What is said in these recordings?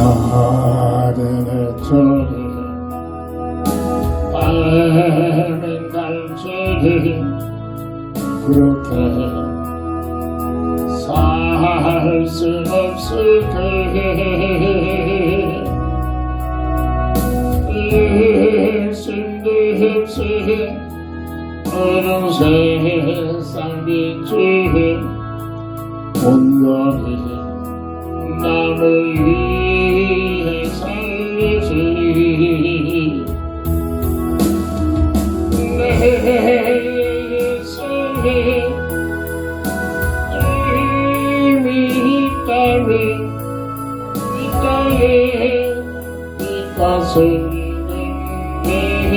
아래저래 밝은 달처럼 그렇게 살 수 없을까 의심도 없이 어두운 세상 비추는 온전히 남을 위해 살리지 내 삶에 이미 있다면 이 땅에 빛과 소리는 내게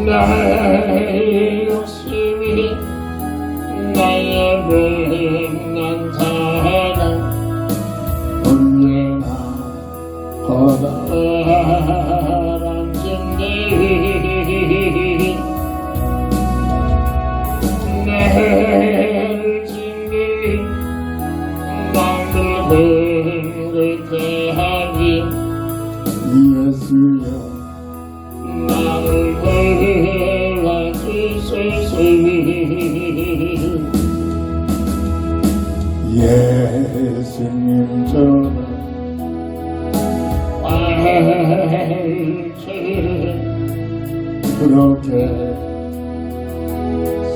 나의 욕심이 나의 못난 사랑 언제나 커다란 증기 나를 징계 나를 흔들게 하니 예수여 나를 도와주소서 예수님 저는 그렇게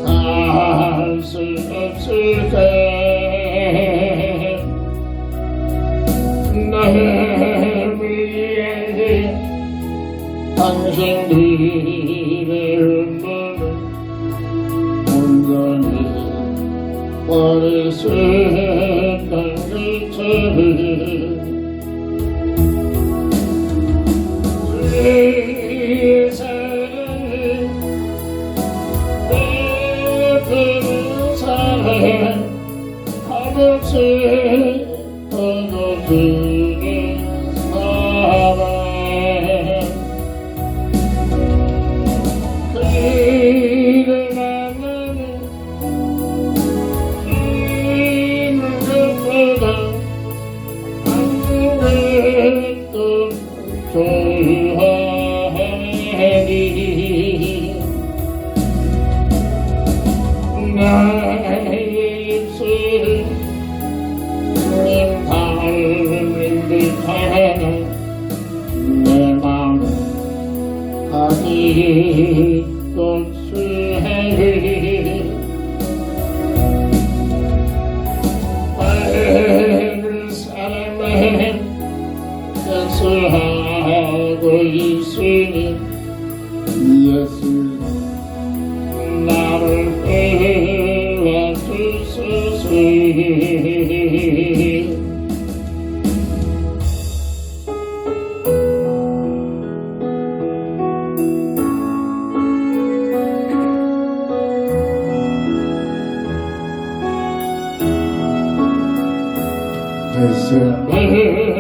살 수 없을까 나를 위해 당신들의 음모는 온전히 버리셨던 것처럼 주의 사랑을 베푸는 사랑 값없이 얻어주는 사랑 그를 만나는 있는 것보다 아무것도 좋아하니 나의 입술은 님 닮은 듯하나 내 마음은 아직도 추해리 밝은 사랑만 약속하고 있으니 예수님 나를 도와주소서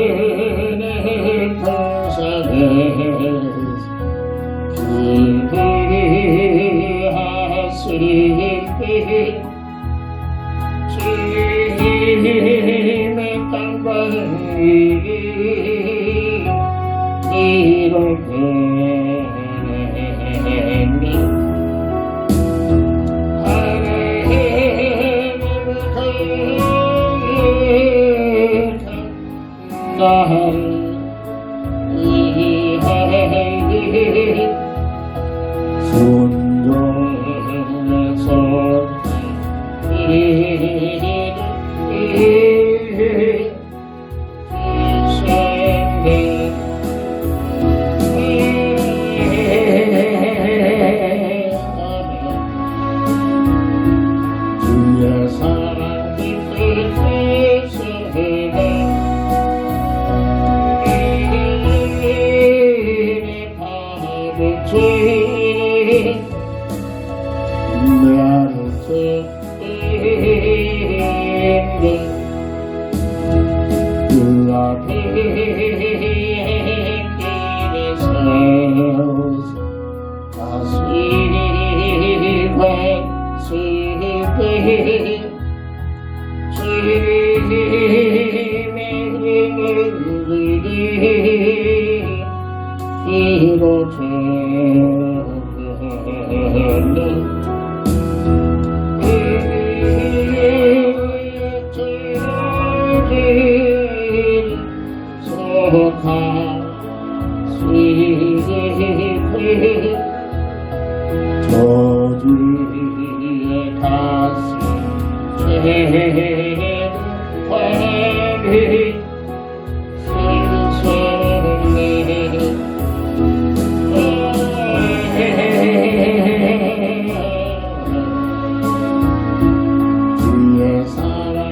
은혜 풍성해 기쁘리하시리 주님의 땅과 위를 이룰 때니 나를 위하여 순종해서 주의 사랑 깊은 내 안을 You are 저주의 가슴 죄과를 주의 사랑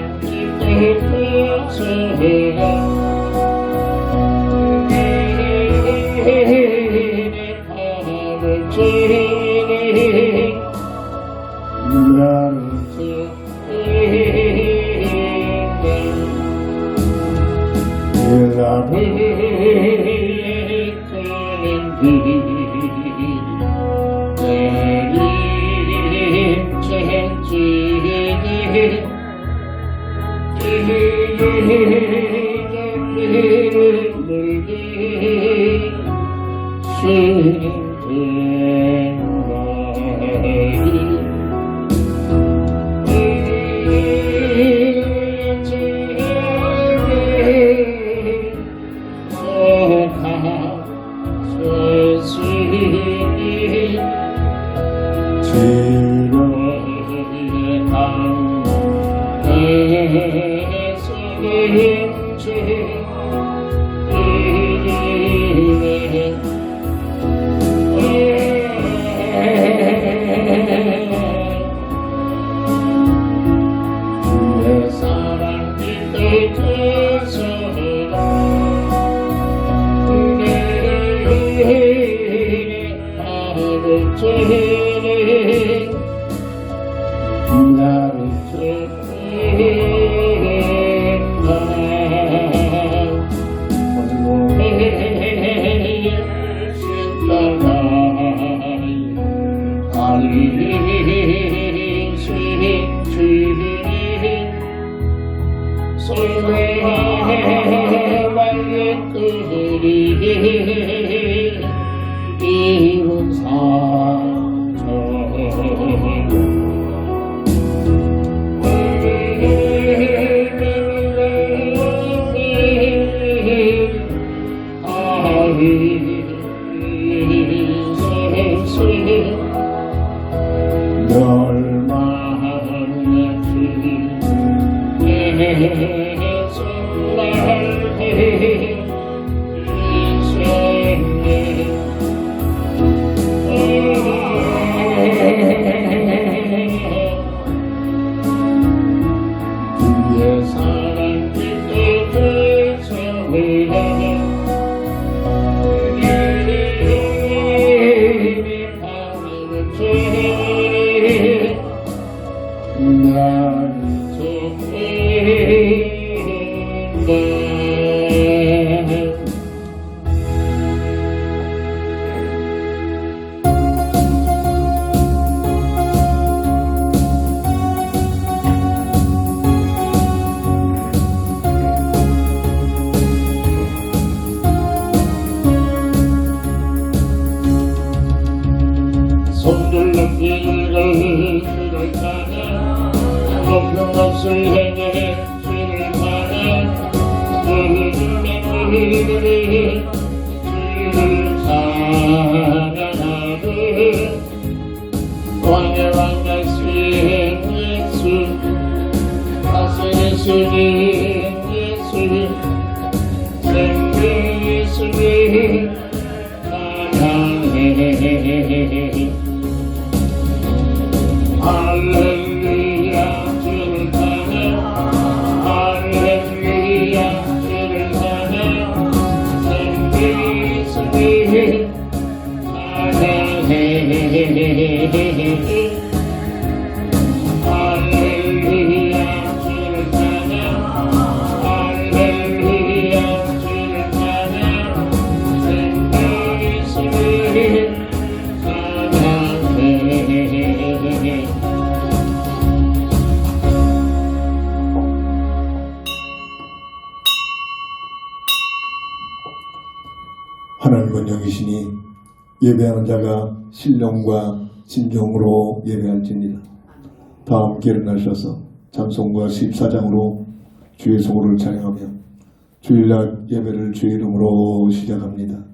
젊은 영이시니 예배하는 자가 신령과 진정으로 예배할지니라. 다 함께 일어나셔서 찬송가 14장으로 주의 소고를 찬양하며 주일날 예배를 주의 이름으로 시작합니다.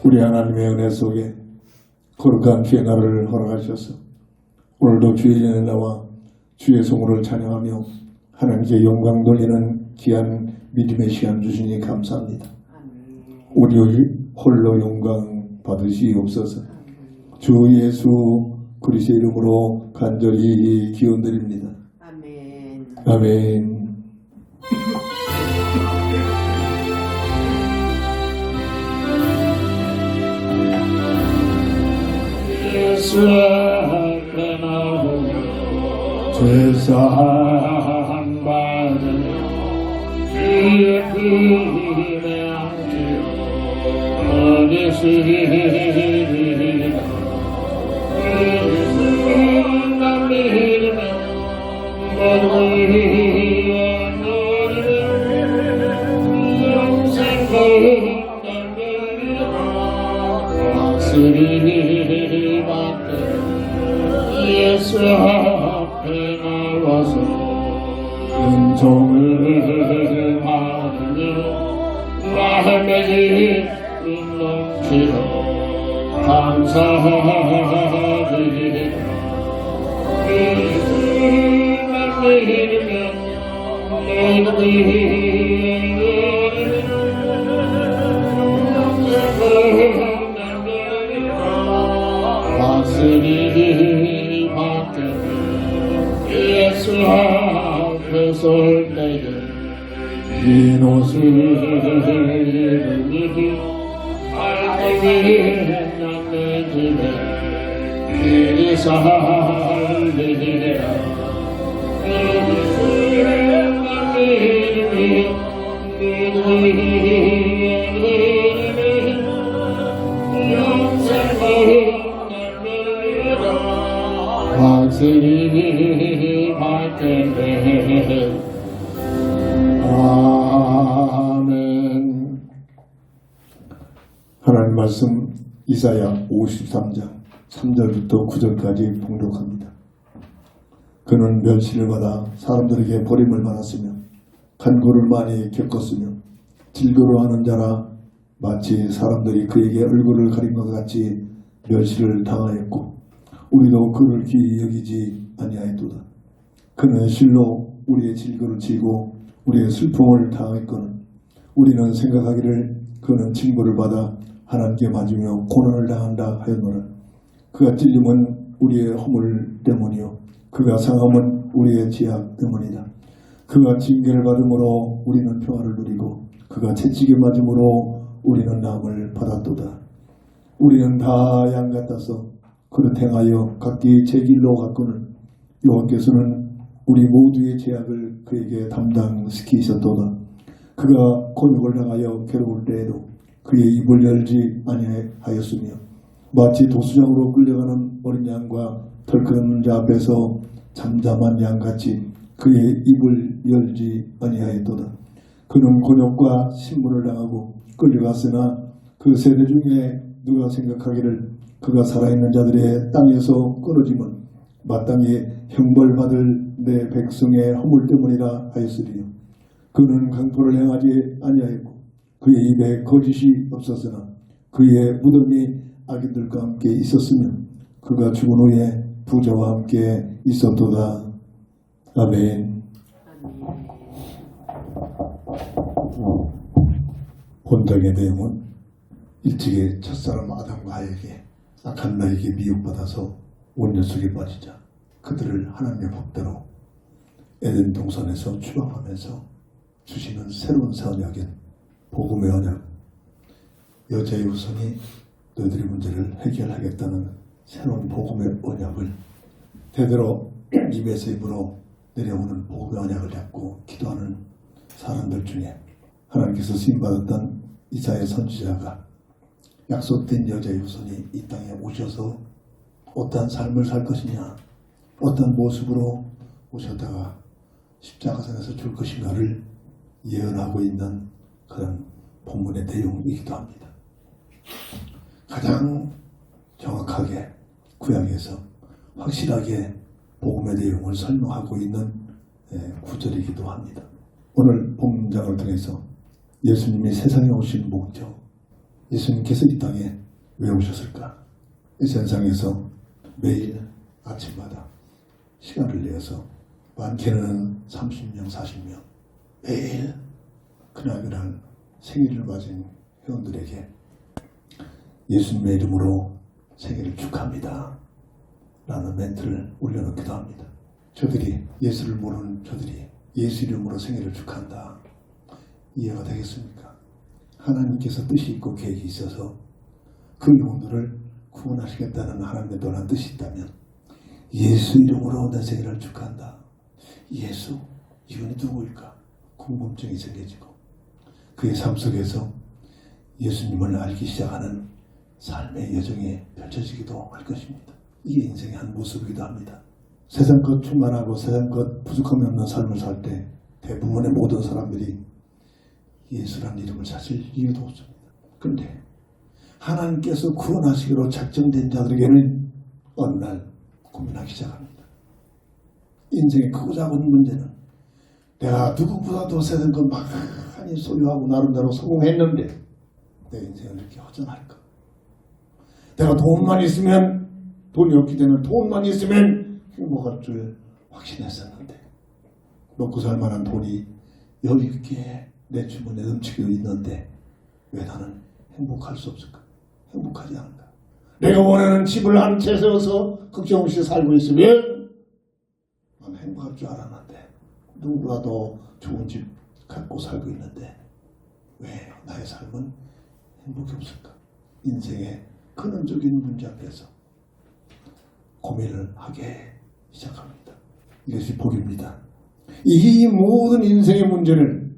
우리 하나님의 은혜 속에 거룩한 주의 날을 허락하셔서 오늘도 주의 전에 나와 주의 소문을 찬양하며 하나님께 영광 돌리는 귀한 믿음의 시간 주시니 감사합니다. 우리 홀로 영광 받으시옵소서. 주 예수 그리스도의 이름으로 간절히 기원드립니다. 아멘. 아멘. 예수 앞에 나오며 죄사함 받으며 주의 품에 안기며 어디시리라 예수만 믿으며 모든 영생 받으리라 예수 앞에 나와서 은총을 받으며 마음의 기쁨 넘치러 감사드리라 예수만 믿으며 다스리리 밖에 예수 앞에 설 때에 긴 옷을 입으니 남의 집에 길이 살리리라 수행한 이름이 믿음이 영생이 날리리라 확실히 밝게 아멘. 하나님 말씀 이사야 53장 3절부터 9절까지 봉독합니다. 그는 멸시를 받아 사람들에게 버림을 받았으며 간구를 많이 겪었으며 질거로하는 자라 마치 사람들이 그에게 얼굴을 가린 것 같이 멸시를 당하였고 우리도 그를 귀히 여기지 아니하였도다. 그는 실로 우리의 질거를 지고 우리의 슬픔을 당했거늘 우리는 생각하기를 그는 징벌을 받아 하나님께 맞으며 고난을 당한다 하였노라. 그가 찔림은 우리의 허물 때문이요 그가 상함은 우리의 죄악 때문이다. 그가 징계를 받음으로 우리는 평화를 누리고 그가 채찍에 맞음으로 우리는 나음을 받았도다. 우리는 다 양 같아서 그를 행하여 각기 제 길로 갔거늘 여호와께서는 우리 모두의 죄악을 그에게 담당시키셨도다. 그가 곤욕을 당하여 괴로울 때에도 그의 입을 열지 아니하였으며 마치 도수장으로 끌려가는 어린 양과 털끓는 자 앞에서 잠잠한 양같이 그의 입을 열지 아니하였도다. 그는 곤욕과 신문을 당하고 끌려갔으나 그 세대 중에 누가 생각하기를 그가 살아있는 자들의 땅에서 끊어지면 마땅히 형벌받을 내 백성의 허물 때문이라 하였으리요. 그는 강포를 행하지 아니하였고 그의 입에 거짓이 없었으나 그의 무덤이 악인들과 함께 있었으며 그가 죽은 후에 부자와 함께 있었도다. 아멘. 본적의 내용은 일찍의 첫사람 아담과 하에게 악한 나에게 미혹받아서 원죄 속에 빠지자 그들을 하나님의 법대로 에덴 동산에서 추방하면서 주시는 새로운 새 언약인 복음의 언약, 여자의 후손이 너희들의 문제를 해결하겠다는 새로운 복음의 언약을 대대로 입에서 입으로 내려오는 복음의 언약을 잡고 기도하는 사람들 중에 하나님께서 쓰임받았던 이사야 선지자가 약속된 여자의 후손이 이 땅에 오셔서 어떠한 삶을 살 것이냐, 어떤 모습으로 오셨다가 십자가상에서 줄 것인가를 예언하고 있는 그런 본문의 내용이기도 합니다. 가장 정확하게 구약에서 확실하게 복음의 내용을 설명하고 있는 구절이기도 합니다. 오늘 본문장을 통해서 예수님이 세상에 오신 목적, 예수님께서 이 땅에 왜 오셨을까? 이 세상에서 매일 아침마다 시간을 내어서 많게는 30명, 40명 매일 그날 생일을 맞은 회원들에게 예수님의 이름으로 생일을 축하합니다 라는 멘트를 올려놓기도 합니다. 저들이 예수를 모르는 저들이 예수 이름으로 생일을 축하한다. 이해가 되겠습니까? 하나님께서 뜻이 있고 계획이 있어서 그 영혼들을 구원하시겠다는 하나님의 놀라운 뜻이 있다면 예수 이름으로 내 생일을 축하한다. 예수, 이분이 누구일까? 궁금증이 생겨지고 그의 삶 속에서 예수님을 알기 시작하는 삶의 여정이 펼쳐지기도 할 것입니다. 이게 인생의 한 모습이기도 합니다. 세상 것 충만하고 세상 것 부족함이 없는 삶을 살 때 대부분의 모든 사람들이 예수라는 이름을 찾을 이유도 없습니다. 그런데 하나님께서 구원하시기로 작정된 자들에게는 어느 날 고민하기 시작합니다. 인생의 크고 작은 문제는 내가 누구보다도 세상 것 많이 소유하고 나름대로 성공했는데 내 인생은 이렇게 허전할까? 내가 돈만 있으면, 돈이 없기 때문에 돈만 있으면 행복할 줄 확신했었는데 먹고 살 만한 돈이 여기 있게 내 주머니에 넘치고 있는데 왜 나는 행복할 수 없을까? 행복하지 않을까? 내가 원하는 집을 한 채 세워서 걱정 없이 살고 있으면 나는 행복할 줄 알았는데 누구보다도 좋은 집 갖고 살고 있는데 왜 나의 삶은 행복이 없을까? 인생의 근원적인 문제 앞에서 고민을 하게 시작합니다. 이것이 복입니다. 이 모든 인생의 문제를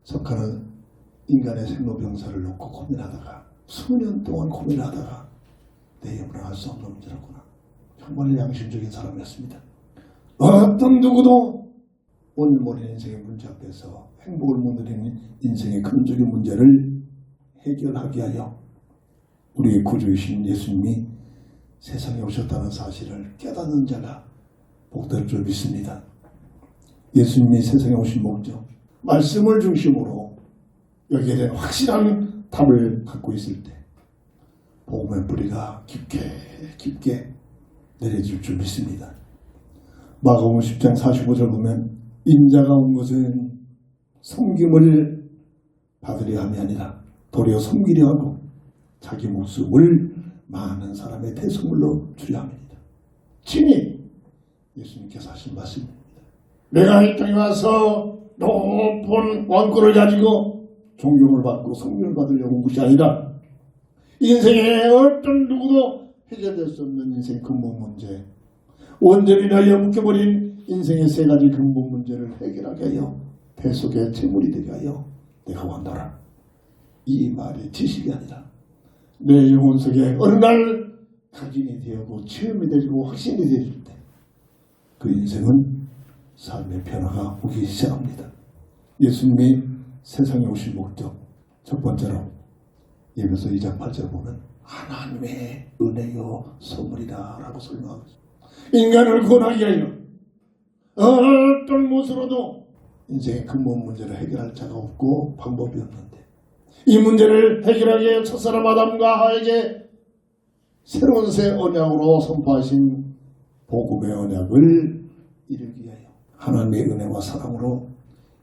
석가는 인간의 생로병사를 놓고 고민하다가 수년 동안 고민하다가 내 영혼을 알 수 없는 문제라구나. 정말 양심적인 사람이었습니다. 어떤 누구도 오늘 모르는 인생의 문제 앞에서 행복을 못 누리는 인생의 근원적인 문제를 해결하게 하여 우리의 구주이신 예수님이 세상에 오셨다는 사실을 깨닫는 자가 복될 줄 믿습니다. 예수님이 세상에 오신 목적, 말씀을 중심으로 여기에 대한 확실한 답을 갖고 있을 때 복음의 뿌리가 깊게 내려질 줄 믿습니다. 마가복음 10장 45절 보면 인자가 온 것은 섬김을 받으려 함이 아니라 도리어 섬기려 하고 자기 목숨을 많은 사람의 대속물로 주려 합니다. 친히 예수님께서 하신 말씀입니다. 내가 이 땅에 와서 높은 왕권을 가지고 존경을 받고 섬김을 받으려고 온 것이 아니라 인생에 어떤 누구도 해결될 수 없는 인생 근본 문제, 온전히 나이에 묶여버린 인생의 세 가지 근본 문제를 해결하게 하여 대속의 제물이 되게 하여 내가 원하노라. 이 말이 지식이 아니라 내 영혼 속에 어느 날 각인이 되고 체험이 되고 확신이 되질 때 그 인생은 삶의 변화가 오기 시작합니다. 예수님이 세상에 오신 목적 첫 번째로 예배서 2장 8절 보면 하나님의 은혜요 선물이다 라고 설명하고 있습니다. 인간을 구원하기 위하여 어떤 무엇으로도 인생의 근본 문제를 해결할 자가 없고 방법이 없는데 이 문제를 해결하기 위해 첫사람 아담과 하에게 새로운 새 언약으로 선포하신 복음의 언약을 이루기 위하여 하나님의 은혜와 사랑으로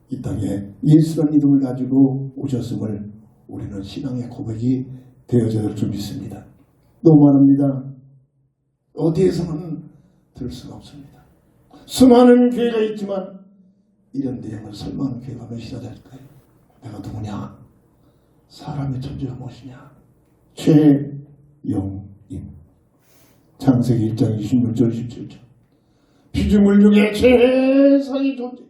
이 땅에 예수라는 이름을 가지고 오셨음을 우리는 신앙의 고백이 되어져야 될 줄 믿습니다. 너무 많습니다. 어디에서는 들을 수가 없습니다. 수많은 교회가 있지만 이런 내용을 설명하는 교회가 몇이나 될까요? 내가 누구냐? 사람의 존재가 무엇이냐? 최영임 창세기 1장 26절 27절 피조물 중에 최상의 존재.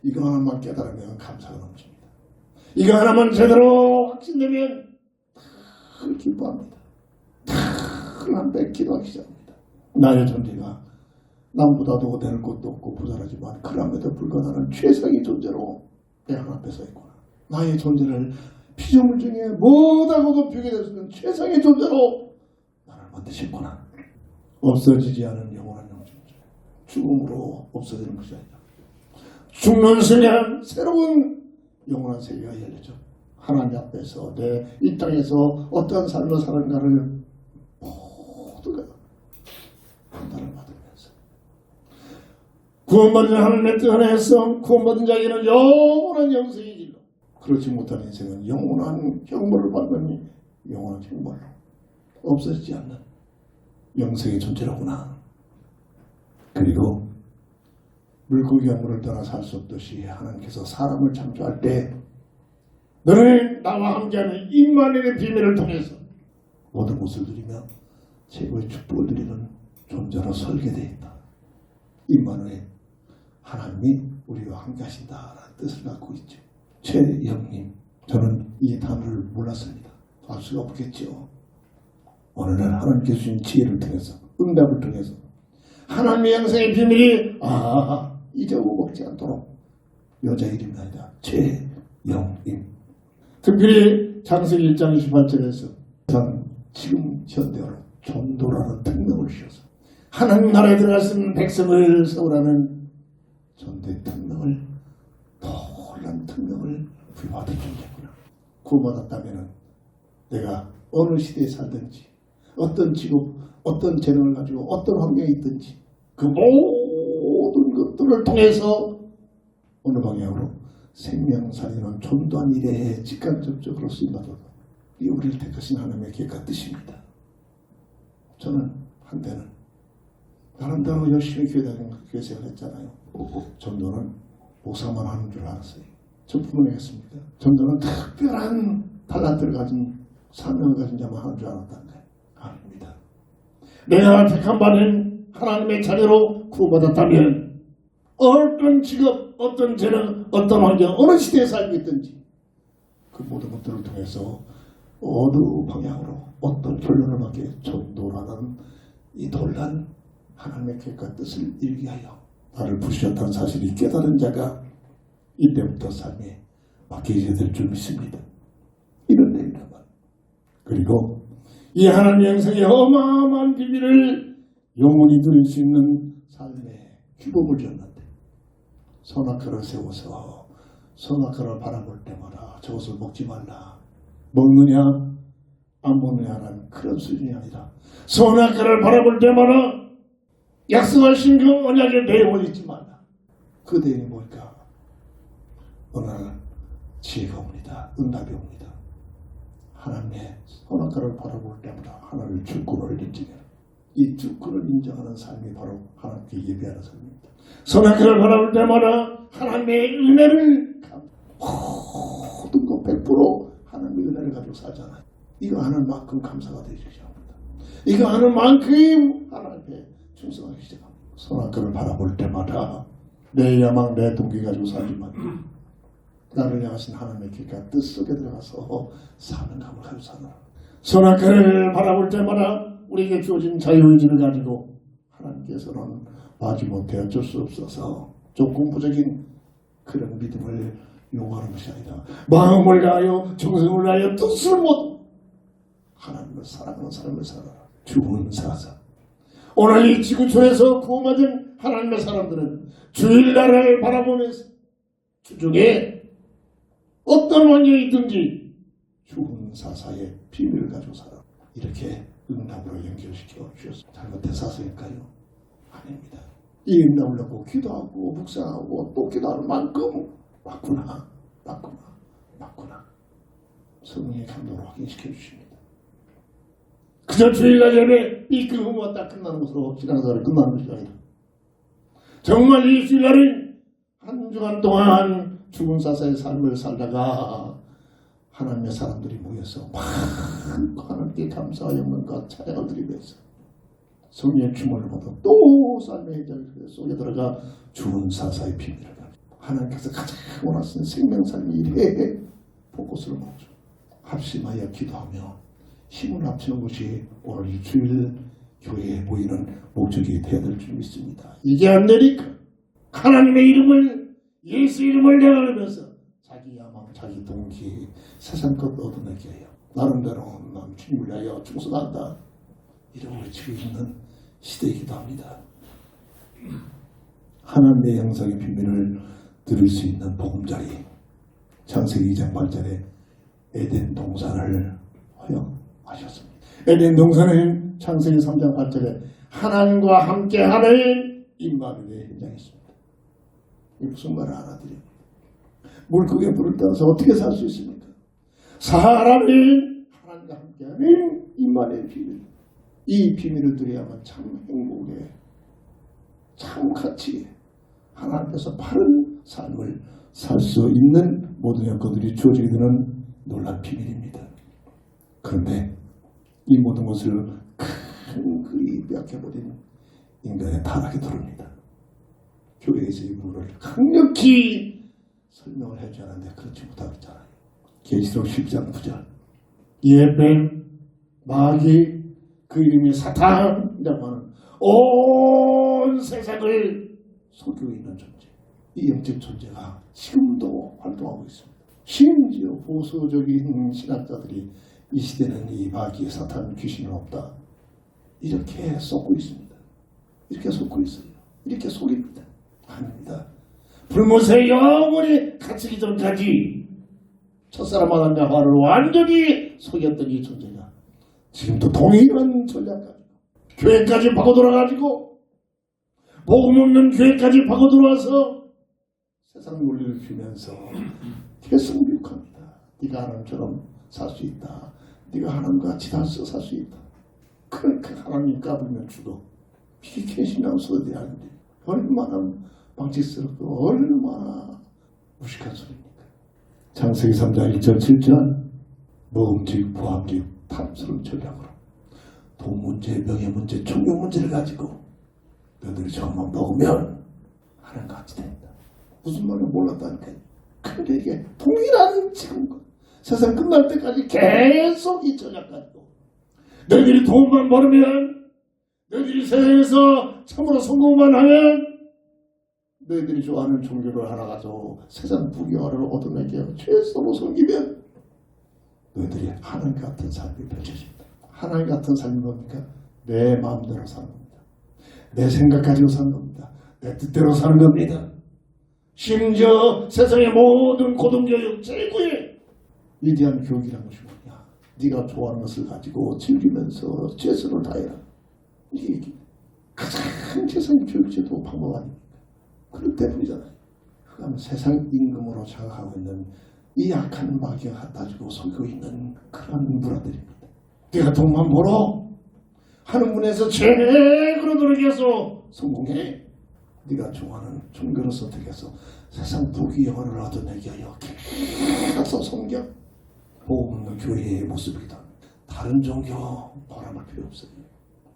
이거 하나만 깨달으면 감사가 넘칩니다. 이거 하나만 제대로 확신되면 늘 기뻐합니다. 늘 뺏기도 시작합니다. 나의 존재가 남보다도 될 것도 없고 부자라지만 그럼에도 불구하고 나는 최상의 존재로 내 하나님 앞에 서 있구나. 나의 존재를 피조물 중에 뭐다고도 비교될 수 있는 최상의 존재로 나를 만드셨구나. 없어지지 않은 영원한 존재. 죽음으로 없어지는 것이 아니라 죽는 순간 새로운 영원한 세계가 열리죠. 하나님 앞에서 내 이 땅에서 어떠한 삶을 사는가를 모두가 판단을 받으면서 구원받은 하나님의 뜻하나의 성, 구원받은 자에게는 영원한 영생이 길로, 그렇지 못한 인생은 영원한 형벌을 받는 영원한 형벌로 없어지지 않는 영생의 존재로구나. 그리고 물고기와 물을 떠나 살 수 없듯이 하나님께서 사람을 창조할 때 너는 나와 함께하는 임마누엘의 비밀을 통해서 모든 것을 누리며 최고의 축복을 누리는 존재로 설계되어 있다. 임마누엘, 하나님이 우리와 함께 하신다라는 뜻을 갖고 있죠. 최영님, 저는 이 단어를 몰랐습니다. 알 수가 없겠죠. 어느 날 하나님께서 주신 지혜를 통해서, 응답을 통해서 하나님의 영생의 비밀이 잊어먹지 않도록 여자 이름이 아니라 최영임. 특별히 창세기 1장 28절에서 지금 현대어로 전도라는 특명을 주셔서 하나님 나라에 들어갈 수 있는 백성을 세우라는 전도의 특명을, 놀라운 특명을 부여받은 존재구나. 구원받았다면 내가 어느 시대에 살든지 어떤 직업, 어떤 재능을 가지고 어떤 환경에 있든지 그 모든 것들을 통해서 어느 방향으로 생명살리는 전도한 일에 직간접적으로 쓰임받아도 이 우리를 택하신 하나님의 계획과 뜻입니다. 저는 한때는 나름대로 열심히 교회 생활을 했잖아요. 전도는 목사만 하는 줄 알았어요. 저 부모님이었습니다. 전도는 특별한 달란트를 가진 사명을 가진 자만 하는 줄 알았다는 거예요. 아닙니다. 내가 택한 바는 하나님의 자녀로 구원받았다면 어떤 직업, 어떤 재능, 어떤 환경, 어느 시대에 살고 있든지 그 모든 것들을 통해서 어느 방향으로 어떤 결론을 받게 전도라는 이 놀란 하나님의 계획과 뜻을 이루게 하여 나를 부르셨다는 사실이 깨달은 자가 이때부터 삶에 맡기게 될 줄 믿습니다. 이런 내용이란 말. 그리고 이 하나님의 영성의 어마어마한 비밀을 영원히 누릴 수 있는 삶의 규범을 줬는데 선악과를 세워서 선악과를 바라볼 때마다 저것을 먹지 말라. 먹느냐 안 먹느냐라는 그런 수준이 아니라 선악과를 바라볼 때마다 약속하신 그 언약의 내용을 잊지 말라. 그 내용이 뭘까? 어느 날 지혜가 옵니다. 응답이 옵니다. 하나님의 선악과를 바라볼 때마다 하나님의 주권을 인정해라. 이 주권을 인정하는 삶이 바로 하나님께 예배하는 삶입니다. 선악과를 바라볼 때마다 하나님의 은혜를 모든 것 100% 하나님의 은혜를 가지고 살잖아요. 이거 하는 만큼 감사가 되기 시작합니다. 이거 하는 만큼 하나님께 충성하기 시작합니다. 선악과를 바라볼 때마다 내 야망, 내 동기 가지고 살지만 나를 향하신 하나님의 계획과 뜻 속에 들어가서 사는 감을 가지고 사느라. 선악과를 바라볼 때마다 우리에게 주어진 자유의지를 가지고 하나님께서는 마지 못해 어쩔 수 없어서 좀 공부적인 그런 믿음을 요구하는 것이 아니라 마음을 다하여 정성을 다하여 뜻을 못 하나님을 사랑하는 삶을 살아라. 주은 사사. 오늘 이 지구촌에서 구원받은 하나님의 사람들은 주일날을 바라보면서 주중에 어떤 환경이 있든지 주은 사사의 비밀을 가지고 살아. 이렇게 응답으로 연결시켜 주셨습니다. 잘못해서일까요? 아닙니다. 이 응답을 놓고 기도하고 묵상하고 또 기도하는 만큼 맞구나. 성령의 감동으로 확인시켜 주십니다. 그저 주일날 예배 이끌고 딱 끝나는 것으로 신앙생활이 끝나는 것이 아니라 정말 이 주일날은 한 주간 동안 죽은 사사의 삶을 살다가 하나님의 사람들이 모여서 많고 하나님께 감사와 영광과 찬양을 드리면서 성령의 주문을 받아 또 삶의 현장 속에 들어가 죽은 사사의 비밀을 하나님께서 가장 원하시는 생명삶의 일에 포커스를 맞춰 합심하여 기도하며 힘을 합치는 것이 오늘 이 주일 교회에 모이는 목적이 되어야 될 줄 믿습니다. 이게 안 되니까 하나님의 이름을 예수 이름을 내가면서 자기 야망, 자기 동기, 세상 것 얻어내게 해요. 나름대로 난 주님을 위하여 충성한다. 이런 외치고 있는 시대이기도 합니다. 하나님의 영성의 비밀을 들을 수 있는 보금자리. 창세기 2장 8절에 에덴 동산을 허용하셨습니다. 에덴 동산은 창세기 3장 8절에 하나님과 함께하는 임마누엘의 현장이 있습니다. 이 무슨 말을 알아들입니다. 물고기에 불을 떠서 어떻게 살 수 있습니까? 사람이 하나님과 함께하는 임마누엘의 비밀. 이 비밀을 들어야만 참 행복해, 참 같이 하나님께서 바른 삶을 살 수 있는 모든 여건들이 주어지게 되는 놀라운 비밀입니다. 그런데 이 모든 것을 큰 그리 빼앗겨버린 인간의 타락이 들어옵니다. 교회에서 이 부분을 강력히 설명을 해줘야 하는데 그렇지 못하고 있잖아요. 계시록 10장 9절 예뱀 마귀 그 이름이 사탄이라고 하는 온 세상을 속이고 있는 존재. 이 영적 존재가 지금도 활동하고 있습니다. 심지어 보수적인 신학자들이 이 시대는 이 마귀 사탄 귀신은 없다. 이렇게 쏟고 있습니다. 이렇게 쏟고 있어요. 이렇게 속입니다. 아닙니다. 불못에 영원히 갇히기 전까지 첫사람 아담 야와를 완전히 속였던 이 존재가 지금도 동일한 전략까지 교회까지 파고들어가지고 복음 없는 교회까지 파고들어와서 세상 논리를 피면서 계속 미혹합니다. 네가 하나님처럼 살 수 있다. 네가 하나님과 같이 살 수 있다. 그렇게 하나님 까불면 죽어. 이게 개신앙 소리 아닌데 얼마나 방치스럽고 얼마나 무식한 소리입니까? 창세기 3장 1절 7절 먹음직, 부함직, 탐스러운 전략으로 돈 문제, 명예 문제, 종교 문제를 가지고 너희들이 저것만 먹으면 하나님과 같이 된다. 무슨 말인지 몰랐다니까요. 근데 이게 동일한 지금 세상 끝날 때까지 계속 이 전략 가지고 너희들이 돈만 벌으면, 너희들이 세상에서 참으로 성공만 하면, 너희들이 좋아하는 종교를 하나 가지고 세상 부귀화를 얻어내게 최선으로 섬기면 너희들이 하나님 같은 삶이 펼쳐집니다. 하나님 같은 삶이 뭡니까? 내 마음대로 사는 겁니다. 내 생각 가지고 사는 겁니다. 내 뜻대로 사는 겁니다. 심지어 세상의 모든 고등교육 최고의 위대한 교육이라는 것이 뭐냐? 네가 좋아하는 것을 가지고 즐기면서 최선을 다해라. 이게 가장 세상의 교육제도 방법 아닙니까? 그런 때문이잖아요. 그러면 세상 임금으로 장악하고 있는 이 약한 마귀가 갖다 주고 속이고 있는 그런 문화들입니다. 네가 돈만 벌어 하는 분에서 최고로 노력해서 성공해. 네가 좋아하는 종교를 선택해서 세상 부귀영화를 얻어내게 하여 계속 섬겨. 복음 없는 교회의 모습이다. 다른 종교 바람할 필요 없어요.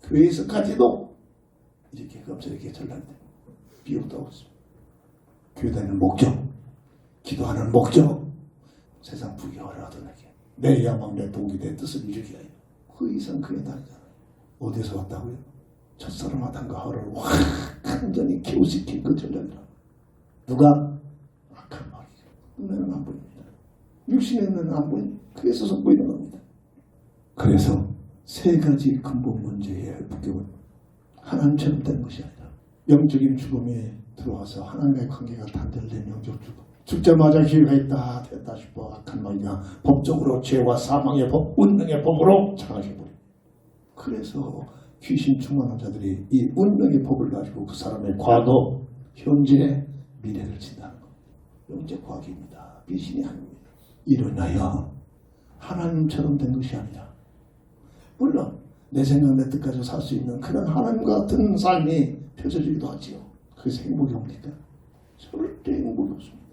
교회에서까지도 이렇게 검색에 전락돼 비웃다고 있습니다. 교회 다니는 목적, 기도하는 목적, 세상 부귀영화를 얻어내게, 내 야망, 내 동기, 내 뜻을 이루게 하여. 그 이상 그게 다르잖아요. 어디서 왔다고요? 첫사랑 아담과 하와를 완전히 기호시킨 그 전략이라. 누가? 악한 마귀가. 눈에는 안 보입니다. 육신의 눈에는 안 보입니다. 그래서 속보이는 겁니다. 그래서 세 가지 근본 문제의 부격은 하나님처럼 된 것이 아니라 영적인 죽음에 들어와서 하나님과의 관계가 단절된 영적 죽음. 죽자마자 기회가 있다 됐다 싶어 악한 마귀가 법적으로 죄와 사망의 법, 운명의 법으로 장악해버립니다. 그래서 귀신 충만한 자들이 이 운명의 법을 가지고 그 사람의 과거, 현재, 미래를 진다는 겁니다. 영적 과학입니다. 미신이 아닙니다. 일어나여 하나님처럼 된 것이 아니라, 물론 내 생각 내 뜻까지 살 수 있는 그런 하나님과 같은 삶이 펼쳐지기도 하지요. 그래서 행복이 옵니까? 절대 행복이 없습니다.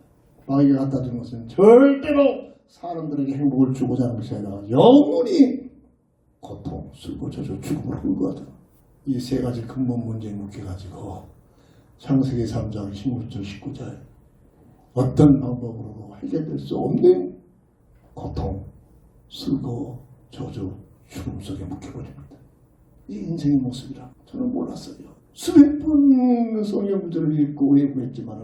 마귀가 갖다 준 것은 절대로 사람들에게 행복을 주고자 하는 것이 아니라 영원히 고통, 슬고 저주, 죽음을 훌거하다. 이 세 가지 근본 문제에 묶여가지고 창세기 3장 16절 19절 어떤 방법으로도 해결될 수 없는 고통, 슬고 저주, 죽음 속에 묶여버립니다. 이 인생의 모습이라 저는 몰랐어요. 수백 번 성경 구절을 읽고 외우했지만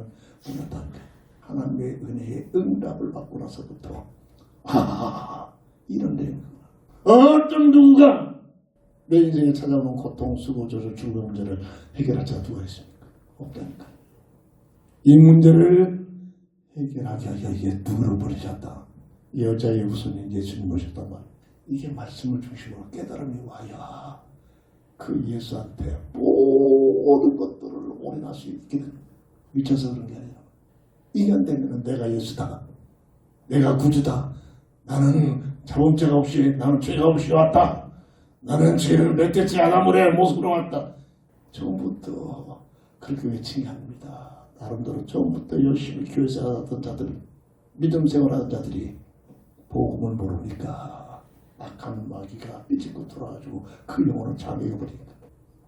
몰랐다는 거예요. 하나님의 은혜의 응답을 받고 나서부터 이런 내용이구나. 어떤 누구가 내 인생에 찾아오는 고통, 수고, 저주, 죽음의 문제를 해결할 자가 누가 있습니까? 없다니까. 이 문제를 해결하게 하여 이게 누구를 버리셨다. 이 여자의 후손인 예수님 모셨단 말이에요. 이게 말씀을 중심으로 깨달음이 와야 그 예수한테 모든 것들을 올인할 수 있게 됩니다. 미쳐서 그런 게 아니라 인간되면 내가 예수다, 내가 구주다, 나는 자본죄가 없이, 나는 죄가 없이 왔다, 나는 죄를 맺겠지 않아무래 모습으로 왔다. 처음부터 그렇게 외친 게 아닙니다. 나름대로 처음부터 열심히 교회 생활하던 자들, 믿음 생활하던 자들이 복음을 모르니까 악한 마귀가 삐집고 돌아가지고 그 영혼을 장애해버리니까.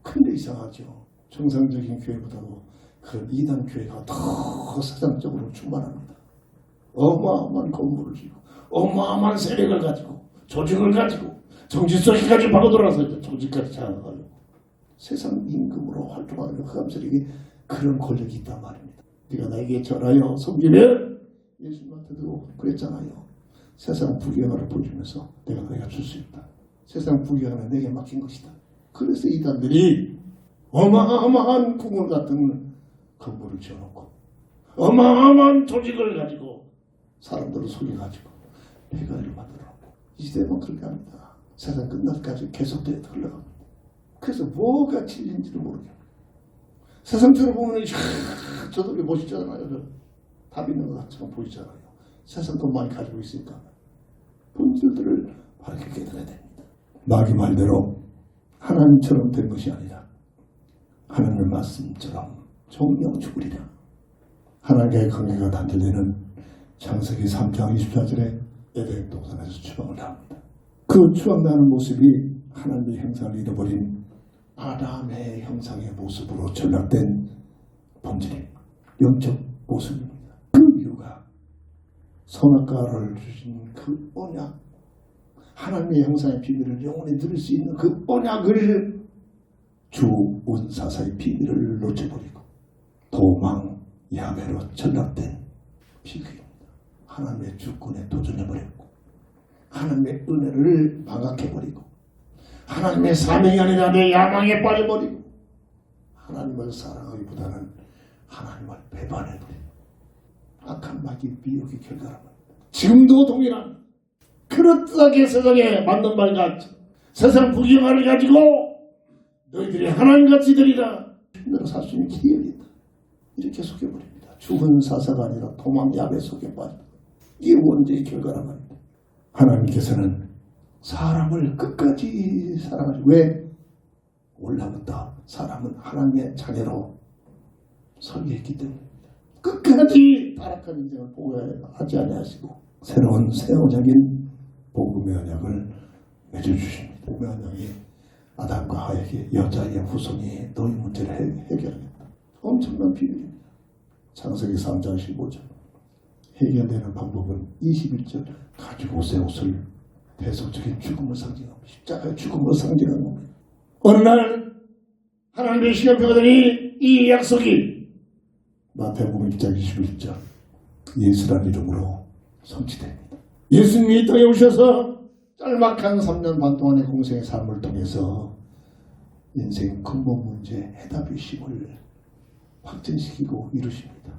근데 이상하죠. 정상적인 교회보다도 그런 이단 교회가 더 세상적으로 충만합니다. 어마어마한 건물을 지고 어마어마한 세력을 가지고 조직을 가지고 정치소식까지 파고들어서 정치까지 장악하려고 세상 임금으로 활동하는 흑암세력이 그런 권력이 있단 말입니다. 네가 나에게 절하여 섬기면 예수님한테도 그랬잖아요. 세상 부귀영화를 보여주면서 내가 줄 수 있다. 세상 부귀영화는 내게 맡긴 것이다. 그래서 이단들이 어마어마한 궁궐 같은 건물을 지어놓고 어마어마한 조직을 가지고 사람들을 속여가지고 폐가를 만들어놓고 이 시대는 그렇게 합니다. 세상 끝날까지 계속되어 흘러갑니다. 그래서 뭐가 진리인지를 모르겠어요. 세상처럼 보면 저들이 멋있잖아요. 답 있는 것 같지만 보이잖아요. 세상 돈 많이 가지고 있으니까 본질들을 바르게 깨달아야 됩니다. 마귀 말대로 하나님처럼 된 것이 아니라 하나님의 말씀처럼 정령 죽으리라. 하나님과의 관계가 단절되는 창세기 3장 24절에 에덴 동산에서 추방을 당합니다. 그 추방당하는 모습이 하나님의 형상을 잃어버린 아담의 형상의 모습으로 전락된 본질입니다. 영적 모습입니다. 그 이유가 선악과를 주신 그 언약, 하나님의 형상의 비밀을 영원히 누릴 수 있는 그 언약을 주 은사사의 비밀을 놓쳐버리고 도망 야매로 전락된 비극입니다. 하나님의 주권에 도전해버렸고 하나님의 은혜를 망각해버리고 하나님의 사명이 아니라 내 야망에 빠져버리고 하나님을 사랑하기보다는 하나님을 배반해버리고 악한 마귀 미혹의 결과랍니다. 지금도 동일한 그럴듯하게 세상에 맞는 말 같죠. 세상 부경화를 가지고 너희들이 하나님같이 되리라. 힘들어 살 수 있는 길이 있다. 이렇게 속여버립니다. 죽은 사사가 아니라 도망 야매 속에 빠집니다. 이게 원죄의 결과란 말입니다. 하나님께서는 사람을 끝까지 사랑하시고 왜? 올라부터 사람은 하나님의 자녀로 설계했기 때문입니다. 끝까지 타락한 인생을 포기하지 아니하시고 새로운 새 언약인 복음의 언약을 맺어주십니다. 복음의 언약이 아담과 하에게 여자의 후손이 너희 문제를 해결하겠다. 엄청난 비밀입니다. 창세기 3장 15절 해결되는 방법은 21절 가지고 새 옷을 대속적인 죽음을 상징하고 십자가의 죽음을 상징하는 겁니다. 어느 날 하나님의 시간표가 되니 이 약속이 마태복음 1장 21절 예수라는 이름으로 성취됩니다. 예수님이 이 땅에 오셔서 짤막한 3년 반 동안의 공생의 삶을 통해서 인생 근본 문제 해답의 힘을 확증시키고 이루십니다.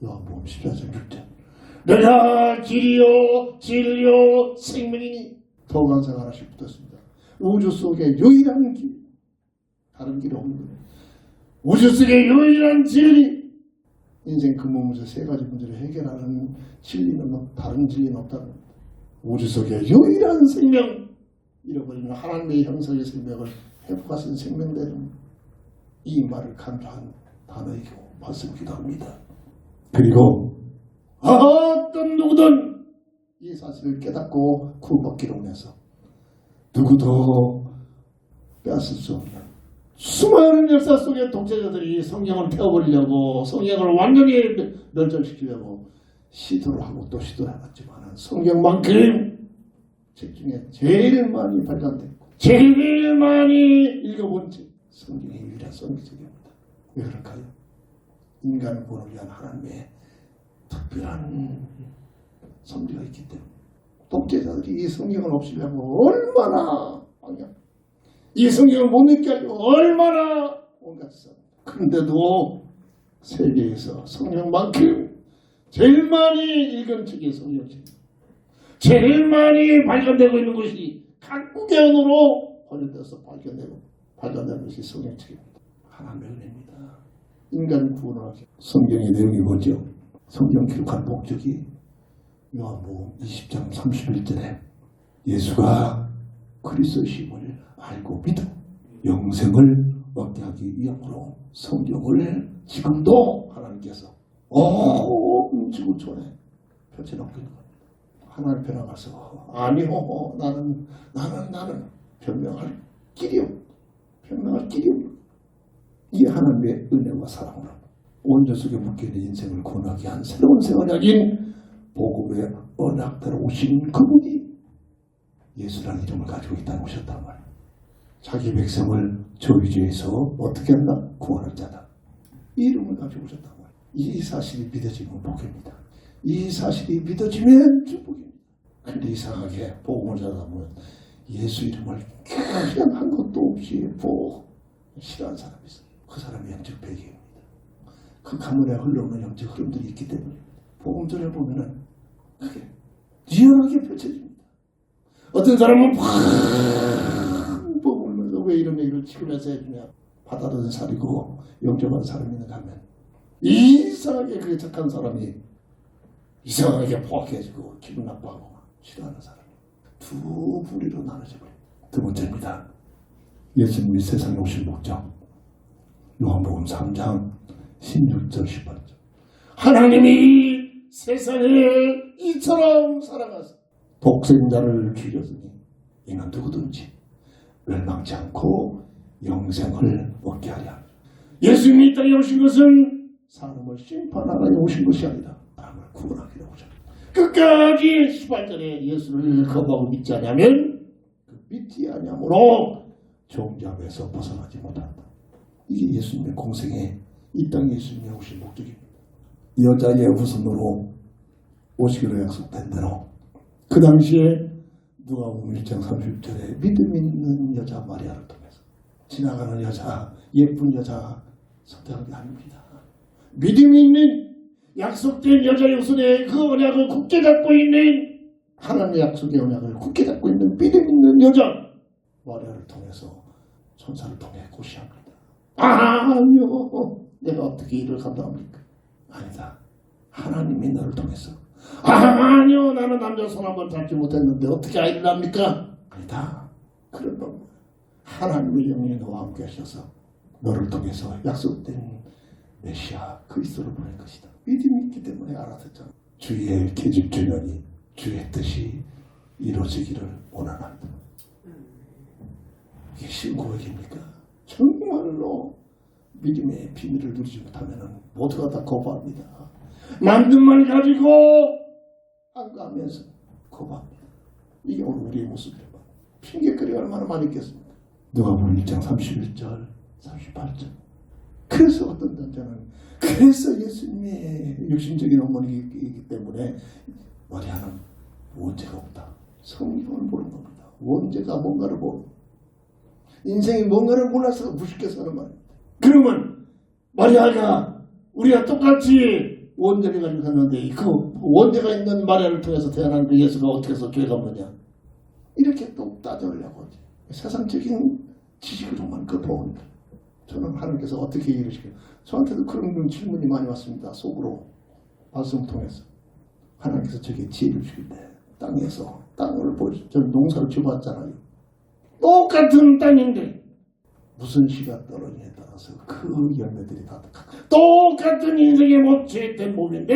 요한복음 14장 6절 내가 길이요 진리요 생명이니 더 강사가 하나씩 붙었습니다. 우주 속의 유일한 길, 다른 길이 없는 거예요. 우주 속의 유일한 진리, 인생 근본 문제 세 가지 문제를 해결하는 진리는 다른 진리는 없다는 겁니다. 우주 속의 유일한 생명, 잃어버리는 하나님의 형상의 생명을 회복하신 생명되는 이 말을 강조한 단어이고 말씀이기도 합니다. 그리고 어떤 누구든 이 사실을 깨닫고 구원받기로 원해서 누구도 빼앗을 수 없는 수많은 역사 속의 독재자들이 성경을 태워버리려고 성경을 완전히 멸절시키려고 시도를 하고 또 시도를 해봤지만 성경만큼 책 중에 제일 많이 발간됐고 제일 많이 읽어본 책 성경의 유일한 성경책입니다. 왜 그럴까요? 인간 구원을 위한 하나님의 특별한 섭리가 있기 때문에 독재자들이 이 성경을 없애려고 얼마나 이 성경을 못 믿게 하려고 얼마나 온갖 써. 그런데도 세계에서 성경만큼 제일 많이 읽은 책이 성경책입니다. 제일 많이 발견되고 있는 것이 각국의 언어로 번역돼서 발견되는 것이 성경책입니다. 하나님의 은혜입니다. 인간 구원을 하기. 성경의 내용이 뭐죠? 성경 기록한 목적이 요한복음 20장 31절에 예수가 그리스도심을 알고 믿어 영생을 얻게 하기 위함으로 성경을 지금도 하나님께서 온 지구촌에 펼쳐놓고 있는 겁니다. 하나님 편에 가서 아니요 나는 변명할 길이 없다. 이 하나님의 은혜와 사랑으로 온전 속에 묶여있는 인생을 구원하게 한 새로운 새 언약인 복음의 언약대로 오신 그분이 예수라는 이름을 가지고 이 땅에 오셨단 말이에요. 자기 백성을 저주에서 어떻게 한다? 구원할 자다. 이 이름을 가지고 오셨단 말이에요. 이 사실이 믿어지면 복입니다. 이 사실이 믿어지면 축복입니다. 근데 이상하게 복음을 전하다 보면 예수 이름을 그냥 한 것도 없이 싫어하는 사람이 있어요. 그 사람이 영적 배경입니다. 그 가문에 흘러오는 영적 흐름들이 있기 때문에 복음 전해보면은 그게 리얼하게 펼쳐집니다. 어떤 사람은 팍 뽑으면서 왜 이런 얘기를 지금에서 해주냐. 받아들인 살이고 영접한 사람이 있는가 하면 이상하게 그게 착한 사람이 이상하게 포악해지고 기분 나빠하고 싫어하는 사람이 두 부류로 나눠져 버립니다. 두 번째입니다. 예수님이 세상에 오신 목적. 요한복음 3장 16절 18절 하나님이 세상을 이처럼 사랑하사 독생자를 주셨으니 이는 누구든지 멸망치 않고 영생을 얻게 하려 합니다. 예수님이 이 땅에 오신 것은 사람을 심판하러 오신 것이 아니라 사람을 구원하기로 오셨습니다. 끝까지 18절에 예수를 거부하고 믿지 않으면 그 믿지 아니함으로 종잡에서 벗어나지 못한다. 이게 예수님의 공생에 이 땅에 예수님이 오신 목적입니다. 여자의 후손으로 오시기로 약속된 대로 그 당시에 누가복음 1장 30절에 믿음 있는 여자 마리아를 통해서 지나가는 여자, 예쁜 여자 선택한 게 아닙니다. 믿음 있는 약속된 여자의 후손에 그 언약을 굳게 잡고 있는 하나님의 약속의 언약을 굳게 잡고 있는 믿음 있는 여자 마리아를 통해서 천사를 통해 고시합니다. 아니요, 내가 어떻게 일을 감당합니까? 아니다. 하나님이 너를 통해서. 아니요, 나는 남자 손 한 번 잡지 못했는데 어떻게 아이를 낳습니까? 아니다. 그런 놈. 하나님의 영이 너와 함께 하셔서 너를 통해서 약속된 메시아 그리스도를 보낼 것이다. 믿음이 있기 때문에 알아듣잖아. 주의 계집주년이 주의 뜻이 이루어지기를 원하나이다. 이게 쉬운 고백입니까? 정말로 믿음의 비밀을 누리지 못하면 모두가 다 거부합니다. 만든 말 가지고 안가하면서 거부합니다. 이게 오늘 우리의 모습이에요. 핑계거리가 얼마나 많이 있겠습니까? 누가복음 1장 31절 38절. 그래서 어떤 남자는 그래서 예수님의 육신적인 어머니이기 때문에 마리아는 원죄가 없다. 성경을 보는 겁니다. 원죄가 뭔가를 모르고 인생이 뭔가를 몰라서 무식해 서는 말입니다. 그러면 마리아가 우리가 똑같이 원죄를 가지고 샀는데 그 원죄가 있는 마리아를 통해서 태어난 그 예수가 어떻게 해서 죄가 없느냐 이렇게 또 따져보려고 하지. 세상적인 지식으로만 끄어옵니다. 저는 하나님께서 어떻게 이루시길 저한테도 그런 질문이 많이 왔습니다. 속으로 말씀 통해서 하나님께서 저에게 지혜를 주길 때 땅에서 땅을 보여주죠. 저는 농사를 지어봤잖아요. 똑같은 땅인데 무슨 씨가 떨어지냐에 따라서 그 열매들이 다 똑같은 인생의 죄된 몸인데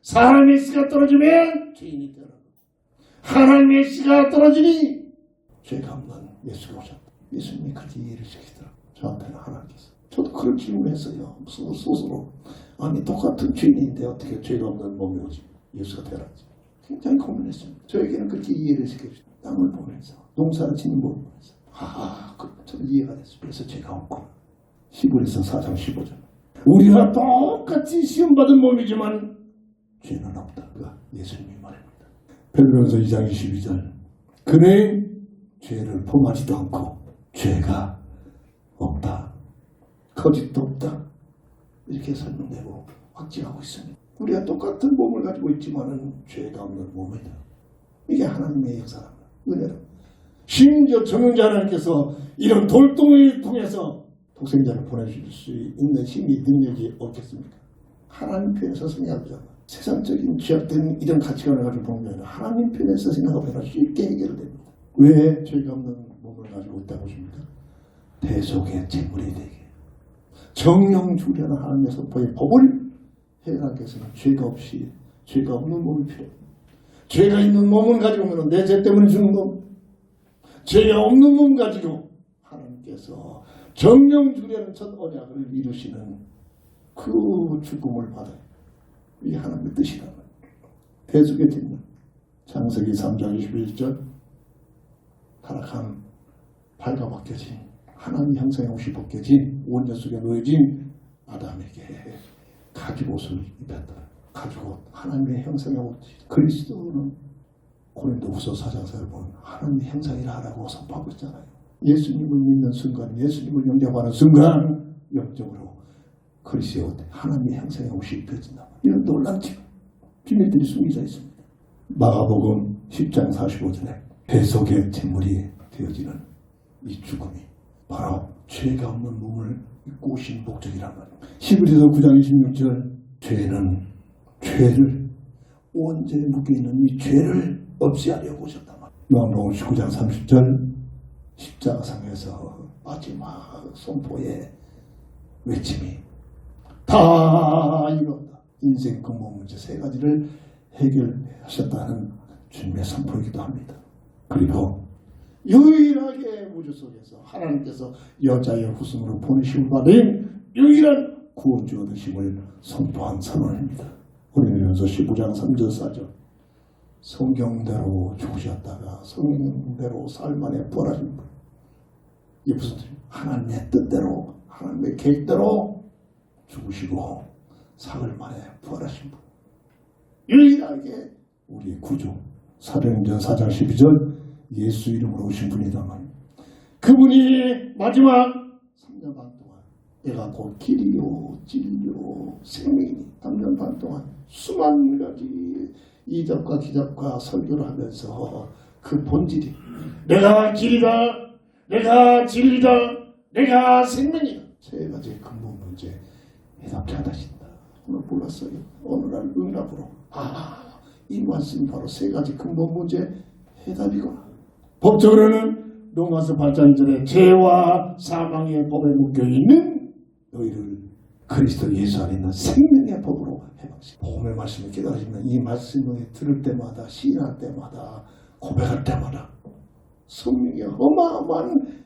사람의 씨가 떨어지면 죄인이 되는 하나님의 씨가 떨어지니 죄가 없는 예수가 오셨다. 예수님이 그렇게 이해를 시키더라고요. 저한테는 하나님께서. 저도 그런 질문을 했어요. 스스로. 아니 똑같은 죄인인데 어떻게 죄가 없는 몸이 오지? 예수가 되었지. 굉장히 고민했습니다. 저에게는 그렇게 이해를 시켜주죠. 땅을 보면서 농사를 짓는 법을 보면서 저는 이해가 됐어요. 그래서 죄가 없고 히브리서 4장 15절 우리가 똑같이 시험받은 몸이지만 죄는 없다. 그가 예수님이 말합니다. 베드로전서 2장 22절 그는 죄를 범하지도 않고 죄가 없다. 거짓도 없다. 이렇게 설명되고 확증하고 있습니다. 우리가 똑같은 몸을 가지고 있지만은 죄가 없는 몸이다. 이게 하나님의 역사랍니다. 은혜로. 심지어 정영자 하나님께서 이런 돌덩이를 통해서 독생자를 보내줄 수 있는 힘이 능력이 없겠습니까? 하나님 편에서 생각하자. 세상적인 취약된 이런 가치관을 가지고 보면 하나님 편에서 생각하면 쉽게 해결됩니다. 왜 죄가 없는 몸을 가지고 있다고 보십니까? 대속의 제물이 되게 정령 주려는 하나님의 선포의 법을 해결하기 위해서는 죄가 없는 몸이 필요합니다. 죄가 있는 몸을 가지고 오면 내 죄 때문에 죽는 놈, 죄가 없는 몸 가지고 하나님께서 정령 주려는 첫 언약을 이루시는 그 죽음을 받아요. 이게 하나님의 뜻이라는 거예요. 대속의 제물. 창세기 3장 21절 타락한 발가벗겨진 하나님 형상의 옷이 벗겨진 원죄 속에 놓여진 아담에게 가죽옷을 입혔다. 가죽옷 하나님의 형상의 옷. 그리스도는 고린도후서 4장 4절 보면 하나님의 형상이라고 선포하고 있잖아요. 예수님을 믿는 순간, 예수님을 영접하는 순간 영적으로 그리스도의 옷, 하나님의 형상의 옷이 입혀진다. 이런 놀라운 비밀들이 숨겨져 있습니다. 마가복음 10장 45절에 대속의 제물이 되어지는 이 죽음이 바로 죄가 없는 몸을 입고 오신 목적이란 말이에요. 히브리서 9장 26절 죄는 죄를 원죄에 묶여있는 이 죄를 없애하려고 오셨단 말이에요. 요한복음 19장 30절 십자가상에서 마지막 선포의 외침이 다 이뤘다. 인생 근본 문제 세 가지를 해결하셨다는 주님의 선포이기도 합니다. 그리고 유일하게 우주 속에서 하나님께서 여자의 후손으로 보내심을 받은 유일한 구원주가 되심을 선포한 선언입니다. 고린도전서 15장 3절 4절 성경대로 죽으셨다가 성경대로 삶 안에 부활하신 분. 이게 무슨 뜻이에요? 하나님의 뜻대로 하나님의 계획대로 죽으시고 사흘 만에 부활하신 분. 유일하게 우리의 구주. 사도행전 4장 12절 예수 이름으로 오신 분이다만 그분이 마지막 3년 반 동안 내가 곧 길이요 진리요 생명이니 3년 반 동안 수많은 가지 이적과 기적과 설교를 하면서 그 본질이 내가 길이다, 내가 진리다, 내가 생명이다. 세 가지의 근본 문제 해답지 않으신다. 오늘 몰랐어요. 어느 날 응답으로 이 말씀이 바로 세 가지 근본 문제 해답이구나. 법적으로는 로마서 8장 2절에 죄와 사망의 법에 묶여있는 너희를 그리스도 예수 안에 있는 생명의 법으로 해방시. 복음의 말씀을 깨달으시면 이 말씀을 들을 때마다 시인할 때마다 고백할 때마다 성령의 어마어마한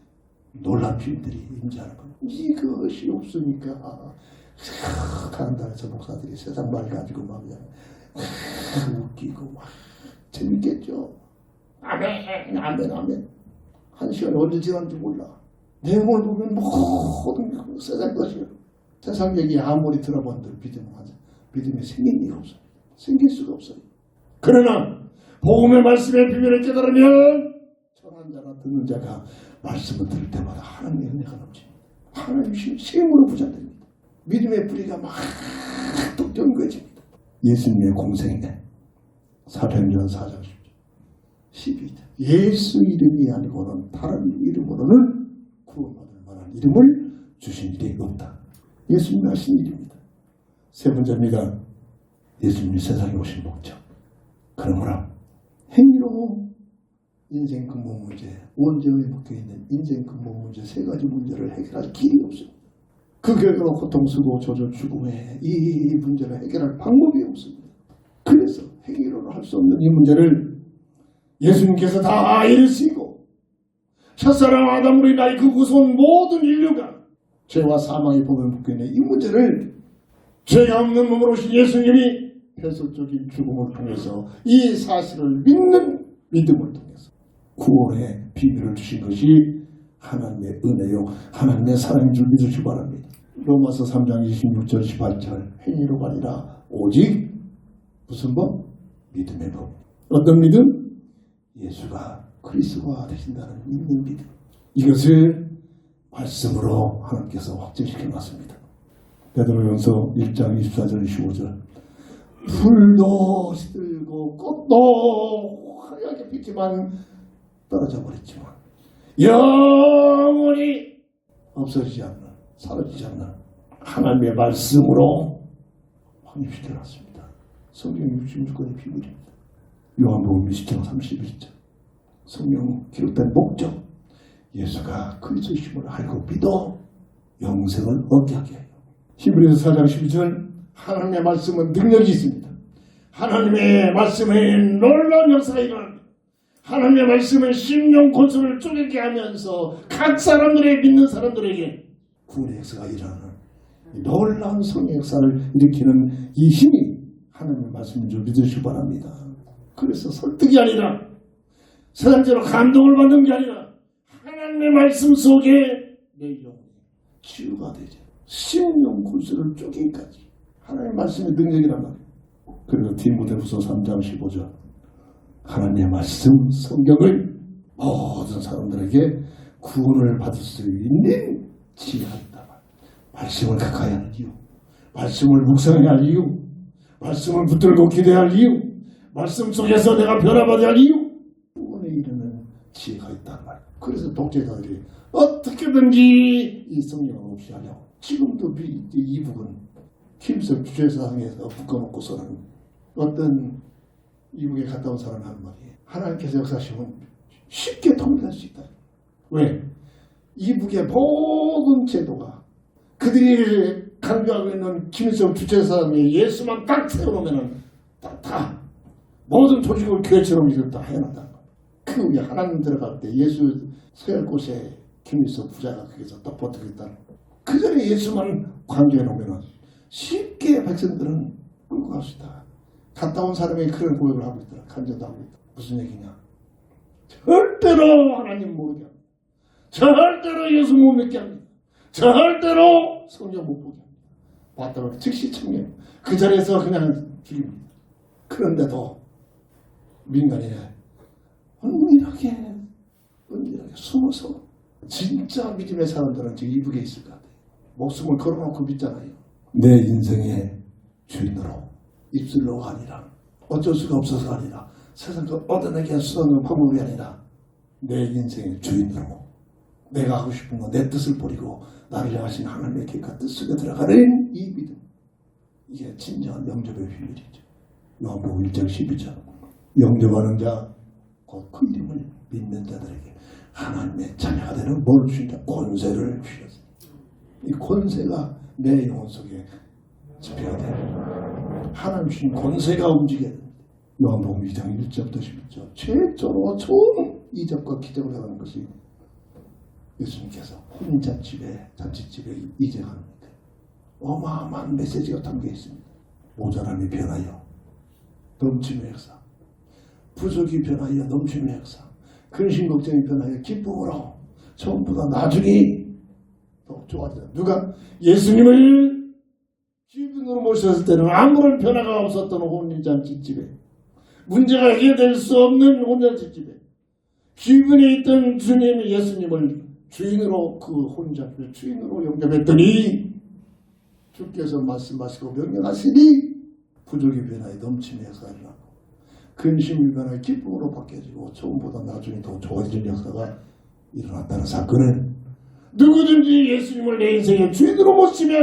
놀란 비밀들이 임재하는 겁니다. 이것이 없으니까 강단에서 목사들이 세상 말 가지고 막 웃기고 막 재밌겠죠. 아멘 아멘 아멘. 한 시간이 언제 지났는지 몰라. 내용을 보면 모든 세상 것이요. 세상 얘기 아무리 들어본들 믿음이 생긴 리가 없어요. 생길 수가 없어요. 그러나 복음의 말씀의 비밀을 깨달으면 천한 자나 듣는 자가 말씀을 들을 때마다 하나님의 은혜가 넘칩니다. 하나님의 셈으로 부자됩니다. 믿음의 뿌리가 막 뚝뚝거집니다. 예수님의 공생에 사도행전 4장 12절 예수 이름이 아니고는 다른 이름으로는 구원받을 만한 이름을 주신 일이 없다. 예수님이 하신 일입니다. 세 번째입니다. 예수님이 세상에 오신 목적. 그러므로 행위로 인생 근본 문제, 원죄에 묶여있는 인생 근본 문제 세 가지 문제를 해결할 길이 없습니다. 그 결과로 고통스러워 조절 죽음의 이 문제를 해결할 방법이 없습니다. 그래서 행위로는 할 수 없는 이 문제를 예수님께서 다 이루시고 첫사랑 아담으로 인하여 그 후손 모든 인류가 죄와 사망의 법에 묶여있는 이 문제를 죄가 없는 몸으로 오신 예수님이 폐쇄적인 죽음을 통해서 이 사실을 믿는 믿음을 통해서 구원의 비밀을 주신 것이 하나님의 은혜요 하나님의 사랑인 줄 믿으시기 바랍니다. 로마서 3장 26절 18절 행위로가 아니라 오직 무슨 법? 믿음의 법. 어떤 믿음? 예수가 그리스도가 되신다는 믿는 믿음. 이것을 말씀으로 하나님께서 확증시켜 놨습니다. 베드로전서 1장 24절 25절 불도 시들고 꽃도 화려하게 피지만 떨어져 버렸지만 영원히 없어지지 않는 사라지지 않는 하나님의 말씀으로 확립시켜 놨습니다. 성경 66권의 비밀입니다. 요한복음 20장 31절 성경 기록된 목적 예수가 그리스도심을 알고 믿어 영생을 얻게 하게 해요. 히브리서 4장 12절 하나님의 말씀은 능력이 있습니다. 하나님의 말씀에 놀라운 역사가 일어납니다. 하나님의 말씀은 심령 골수를 쪼개게 하면서 각 사람들의 믿는 사람들에게 구원의 역사가 일어나는 놀라운 성의 역사를 일으키는 이 힘이 하나님의 말씀인 줄 믿으시기 바랍니다. 그래서 설득이 아니라 세상적으로 감동을 받는 게 아니라 하나님의 말씀 속에 내 영혼이 치유가 되죠. 심령 골수를 쪼개기까지 하나님의 말씀의 능력이란 말이에요. 그리고 디모데후서 3장 15절 하나님의 말씀 성경을 모든 사람들에게 구원을 받을 수 있는 지혜가 있다. 말씀을 가까이 하는 이유, 말씀을 묵상해야 할 이유, 말씀을 붙들고 기대해야 할 이유, 말씀 속에서 내가 변화받아야 할 이유, 구원에 이르는 지혜가 있단 말이에요. 그래서 독재자들이 어떻게든지 이 성경을 없이 하려고 지금도 이북은 김석 주제사상에서 묶어놓고서는 어떤 이북에 갔다 온 사람이 하는 말이에요. 하나님께서 역사하시면 쉽게 통일할 수 있다. 왜? 이북의 모든 제도가 그들이 강조하고 있는 김일성 주체사상에 예수만 딱 세워놓으면 다 모든 조직을 교회처럼 이걸 다 해놨다는 거예요. 그 위에 하나님 들어갈 때 예수 서열 곳에 김일성 부자가 거기서 또 버티겠다는 거예요. 그 전에 예수만 관계해 놓으면 쉽게 백성들은 끌고 갈 수 있다. 갔다 온 사람이 그런 고백을 하고 있더라. 간증도 하고 있다. 무슨 얘기냐? 절대로 하나님 모르게 합니다. 절대로 예수 못 믿게 합니다. 절대로 성경 못 보게 합니다. 봤다가 즉시 청년. 그 자리에서 그냥 죽입니다. 그런데도 민간인에 은밀하게 숨어서 진짜 믿음의 사람들은 지금 이북에 있을 것 같아요. 목숨을 걸어놓고 믿잖아요. 내 인생의 주인으로 입술로가 아니라 어쩔 수가 없어서가 아니라 세상과 얻어내기 수단의 방법이 아니라 내 인생의 주인으로 내가 하고 싶은 거 내 뜻을 버리고 나를 향하신 하나님의 계획과 뜻 속에 들어가는 이 믿음, 이게 진정한 영접의 비밀이죠. 요한복음 1장 12절 영접하는 자 곧 그 이름을 믿는 자들에게 하나님의 자녀가 되는 뭘 주신다? 권세를 주셨습니다. 이 권세가 내 영혼 속에 집회가 돼요. 하나님 주신 권세가 움직여야 됩니다. 요한복음 2장 1절부터 11절 최초로 처음 이적과 기적을 하는 것이 예수님께서 혼자 집에 잔치집에 이적하는데 어마어마한 메시지가 담겨 있습니다. 모자람이 변하여 넘침의 역사, 부족이 변하여 넘침의 역사, 근심 걱정이 변하여 기쁨으로 처음보다 나중에 더 좋아져요. 누가 예수님을 주변으로 모셨을 때는 아무런 변화가 없었던 혼인잔치집에 문제가 해결될 수 없는 혼인잔치집에 주변에 있던 주님이 예수님을 주인으로 그 혼인잔치집에 주인으로 영접했더니 주께서 말씀하시고 명령하시니 부족이 변하여 넘침의 역사가 일어나고 근심이 변하여 기쁨으로 바뀌어지고 처음보다 나중에 더 좋아지는 역사가 일어났다는 사건은 누구든지 예수님을 내 인생의 주인으로 모시면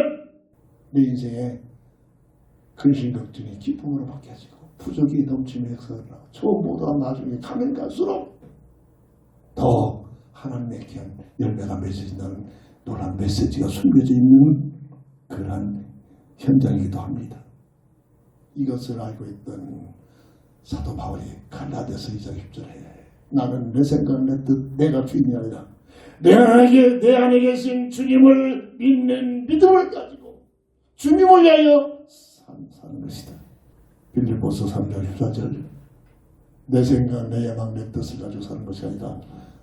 내 인생의 근심 걱정이 기쁨으로 바뀌어지고 부족이 넘침의 역사가 일어나고 처음보다 나중에 가면 갈수록 더 하나님의 귀한 열매가 맺어진다는 놀라운 메시지가 숨겨져 있는 그러한 현장이기도 합니다. 이것을 알고 있던 사도 바울이 갈라디아서 2장 10절에 나는 내 생각 내 뜻 내가 주인이 아니라 내 안에 계신 주님을 믿는 믿음을 가지고 주님을 위하여 사는 것이다. 빌립보서 3장 14절 내 생각 내 야망 내 뜻을 가지고 사는 것이 아니라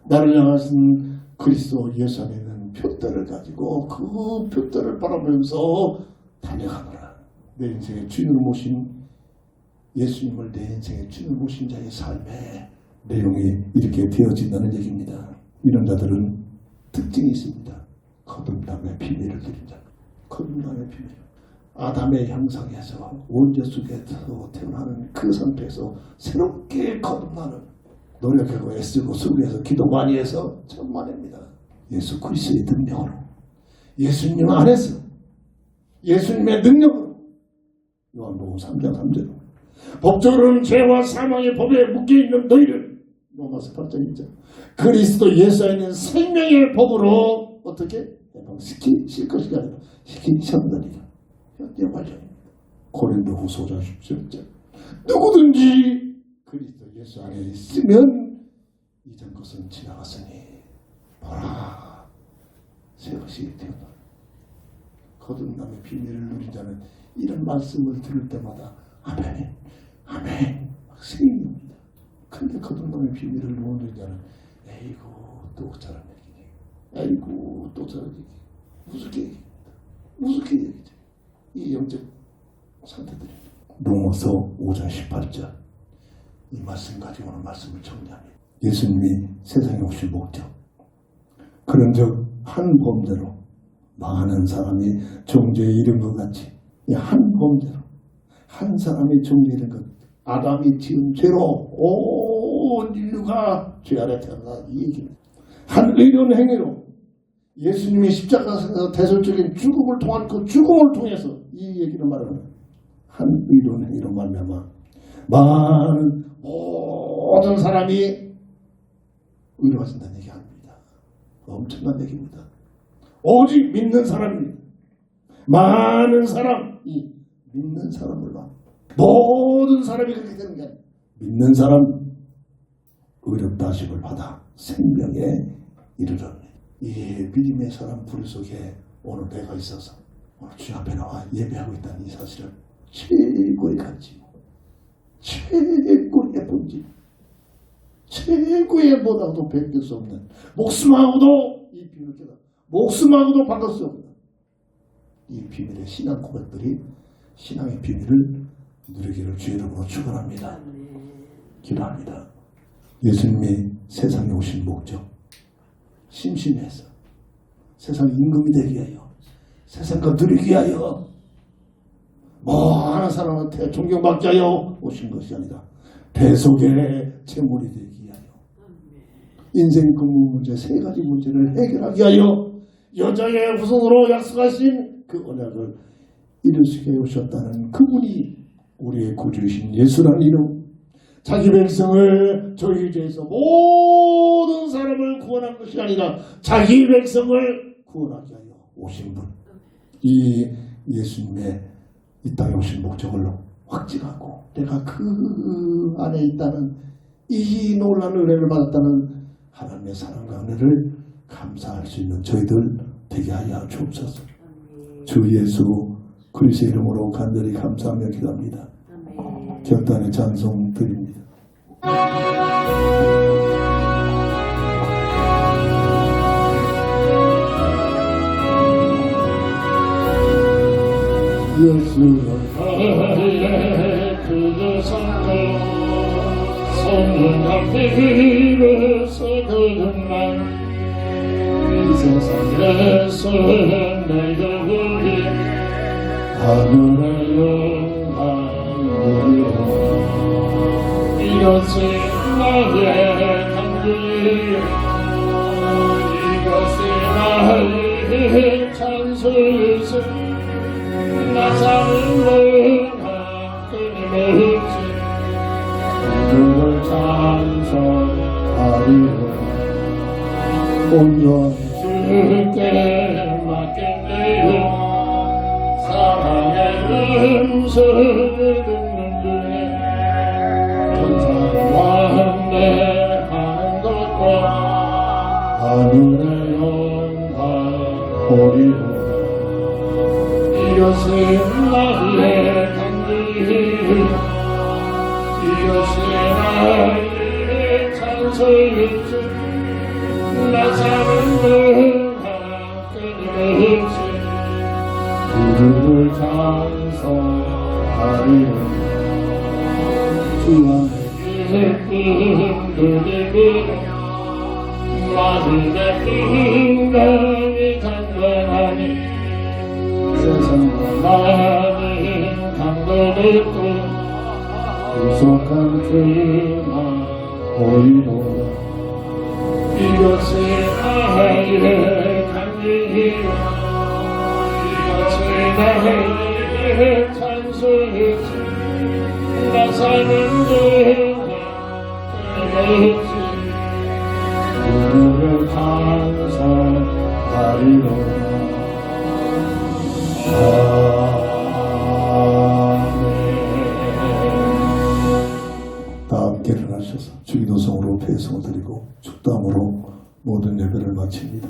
나를 향하신 그리스도 예수 안에 있는 표대를 가지고 그 표대를 바라보면서 달려가노라. 내 인생의 주인으로 모신 예수님을 내 인생의 주인으로 모신 자의 삶의 내용이 이렇게 되어진다는 얘기입니다. 이런 자들은 특징이 있습니다. 거듭남의 비밀을 드린 자. 거듭남의 비밀. 아담의 형상에서 원죄 속에서 태어나는 그 상태에서 새롭게 거듭나는 노력하고 애쓰고 수고해서 기도 많이 해서 천만입니다. 예수 그리스도의 능력으로 예수님 안에서 예수님의 능력으로 요한복음 3장 3절 법적으로는 죄와 사망의 법에 묶여있는 너희를 로마서 8장 1절 그리스도 예수 안에 있는 생명의 법으로 어떻게 해방시킬 것이 아니라 시키셨느니라. 현재 관련입니다. 고린도후서 5장 17절 누구든지 그리스도 예수 안에 있으면 이전 것은 지나갔으니 보라 새 것이 되었다. 거듭남의 비밀을 누린 자는 이런 말씀을 들을 때마다 아멘 아멘 막 세입니다. 근데 거듭남의 비밀을 누린 자는 에이구 또 저런 얘기지 에이구 또 저런 얘기 무섭게 얘기입니다. 무섭게 얘기죠. 이 영적 상태들입니다. 로마서 5장 18절 이 말씀 가지고 오는 말씀을 정리합니다. 예수님이 세상에 오신 목적 그런즉 한 범죄로 많은 사람이 정죄에 이른 것 같이 한 범죄로 한 사람이 정죄에 이른 것 아담이 지은 죄로 온 인류가 죄 아래 태어난다 이 얘기입니다. 한 의로운 행위로 예수님이 십자가에서 대설적인 죽음을 통한 그 죽음을 통해서 이 얘기를 말하는 한 의로운 행위로 말미암아 많은 모든 사람이 의로워진다는 얘기 아닙니다. 엄청난 얘기입니다. 오직 믿는 사람입니다. 많은 사람이 믿는 사람을로 모든 사람이 그렇게 되는 게 아니라 믿는 사람 의롭다 하심을 받아 생명에 이르렀네. 이 믿음의 사람 부르 속에 오늘 내가 있어서 오늘 주님 앞에 나와 예배하고 있다는 이 사실을 최고의 가치, 최고의 본질, 최고의 보다도 베낄 수 없는, 목숨하고도 이 비밀을 깨달아 목숨하고도 바꿀 수 없는 이 비밀의 신앙 고백들이 신앙의 비밀을 누리기를 주의 이름으로 축원합니다. 기도합니다. 예수님이 세상에 오신 목적, 심심해서 세상에 임금이 되기 위하여, 세상과 누리기 위하여, 뭐 하나 사람한테 존경받기 위하여 오신 것이 아니라 배속의 제물이 되기 위하여, 인생 근무 문제 세 가지 문제를 해결하기 위하여 여자의 후손으로 약속하신 그 언약을 이룰 수 있게 오셨다는 그분이 우리의 구주이신 예수라는 이름, 자기 백성을 저희 죄에서 모든 사람을 구원한 것이 아니라 자기 백성을 구원하기 위하여 오신 분, 이 예수님의 이 땅에 오신 목적을 확증하고 내가 그 안에 있다는 이 놀라운 은혜를 받았다는 하나님의 사랑과 은혜를 감사할 수 있는 저희들 되게 하여 주옵소서. 주 예수 그리스도의 이름으로 간절히 감사하며 기도합니다. 격단의 찬송 드립니다. 예수의 그 성도 성문 앞에 길에서 그만 이 세상에서 내가 우리 하늘의 영광으로 이것이 나의 간구이 이것이 나의 찬송이시 나사는 하나님의 그를 찬송하리라. 온전 주께 맡겼네요. 사랑의 음성을 듣는 중에 천사와 함께하는 것과 하늘의 영광 보리로 이것이 나의 간구이 이것이 나의 찬송이지 나 사는 동안 끊임없이 그를 찬송하리라. 주 안에 꿈꾸리고 마음의 인간이 강건하니 세상과 많은 강도들도 구속한 그만 보이노라. 이것이 나의 강림이라 이것이 나의 찬송이지 나 사는 동안 끊임없이 그를 찬송하리라. 다 함께 일어나셔서 주기도성으로 배송을 드리고 축담으로 모든 예배를 마칩니다.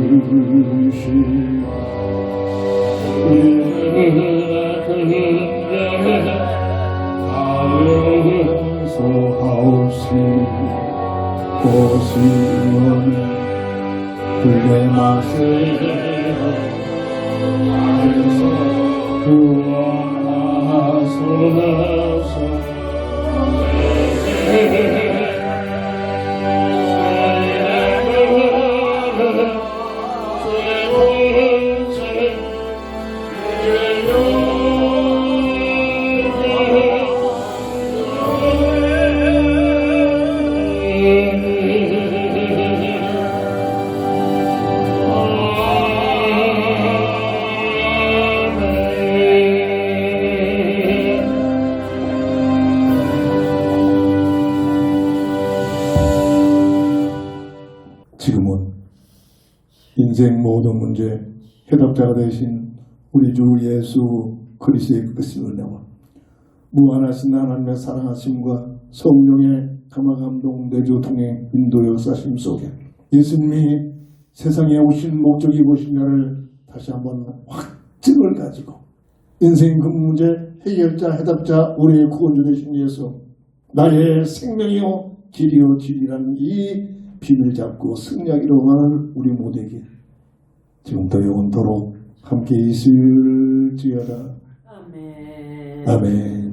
일어나야 주시오. 소하옵시니 오시오니 그의 맛을 알서 구원하소서. 지금은 인생 모든 문제 해답자가 되신 우리 주 예수 그리스도의 끝을 은혜와 무한하신 하나님의 사랑하심과 성령의 감화감동 내주 통해 인도 역사심 속에 예수님이 세상에 오신 목적이 무엇이냐를 다시 한번 확증을 가지고 인생 그 문제 해결자 해답자 우리의 구원주 되신 예수 나의 생명이요 길이요 진리라는 이 비밀 잡고 승리하기로 하는 우리 모두에게 지금부터 영원토록 함께 있을지어다. 아멘. 아멘.